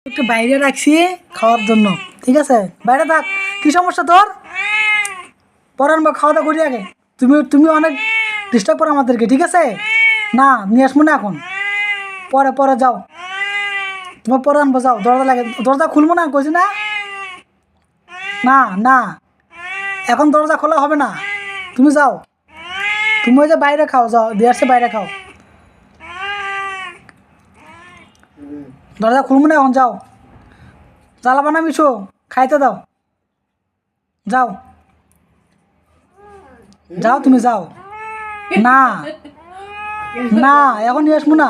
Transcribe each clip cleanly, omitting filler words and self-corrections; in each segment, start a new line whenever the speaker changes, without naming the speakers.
একটু বাইরে রাখছি খাওয়ার জন্য, ঠিক আছে? বাইরে থাক। কি সমস্যা তোর? পরান বা খাওয়া দাওয়া করি আগে। তুমি অনেক ডিস্টার্ব করো আমাদেরকে, ঠিক আছে? না নিয়ে আসবো না এখন, পরে পরে যাও। তোমার পরে আনবো, যাও। দরজা লাগে, দরজা খুলবো না কইছি না। না না, এখন দরজা খোলা হবে না, তুমি যাও। তুমি ওই যে বাইরে খাও, যাও দিয়ে আসছে, বাইরে খাও। দরজা খুলবো না এখন, যাও। জ্বালাবা না মিশো, খাইতে দাও, যাও যাও, তুমি যাও। না না, এখন নিয়ে আসবো না,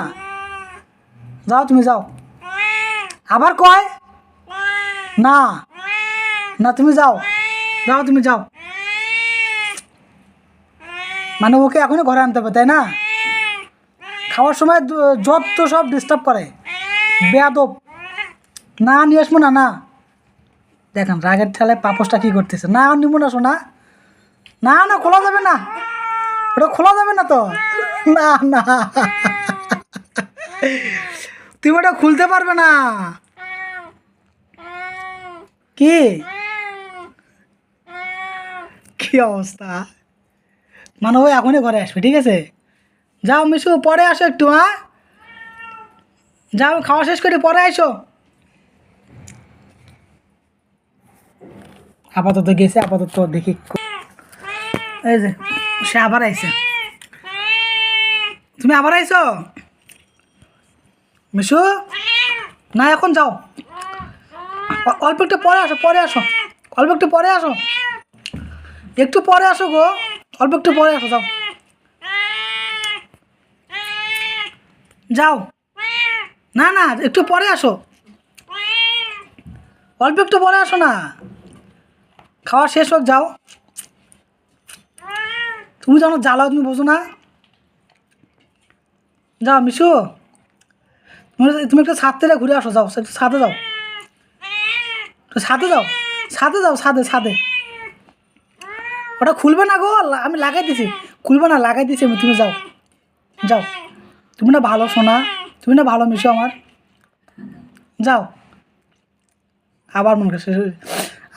যাও তুমি যাও। আবার কয় না না, তুমি যাও, যাও তুমি যাও। মানে ওকে এখনই ঘরে আনতে হবে, তাই না? খাওয়ার সময় যত সব ডিস্টার্ব করে, বেয়াদব। না নিয়ে আসবো না, না। দেখেন রাগের ঠেলায় পাপসটা কি করতেছে। না নিব না শোনা, না না, খোলা যাবে না, ওটা খোলা যাবে না তো। না না, তুমি ওটা খুলতে পারবে না। কি কি অবস্থা! মানে ও এখনই ঘরে আসবে, ঠিক আছে? যাও মিশু, পরে আসো একটু, হ্যাঁ? যাও, খাওয়া শেষ করে পরে আসো। আপাতত গেছে, আপাতত দেখি। এই যে সে আবার আইছে। তুমি আবার আইছো মিশু? না এখন যাও, অল্প একটু পরে আসো, পরে আসো, অল্প একটু পরে আসো, একটু পরে আসো গো, অল্প একটু পরে আসো, যাও যাও। না না, একটু পরে আসো, অল্প একটু পরে আসো না, খাওয়া শেষ হোক, যাও। তুমি জানো জ্বালাও, তুমি বোঝো না। যাও মিশু, তুমি একটু ছাদ থেকে ঘুরে আসো, যাও একটু ছাদে যাও, একটু ছাদে যাও, ছাদে যাও, ছাদে ছাদে। ওটা খুলবে না গো, আমি লাগাই দিছি। খুলবে না, লাগাই দিছি আমি, তুমি যাও, যাও। তুমি না ভালো শোনা, তুমি না ভালো মিশু আমার, যাও। আবার মন খারাপ,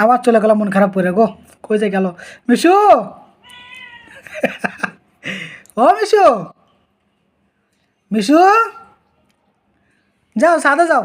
আবার চলে গেল মন খারাপ করে গো। কই যে গেল মিশু? ও মিশু, মিশু, যাও ছাদে যাও।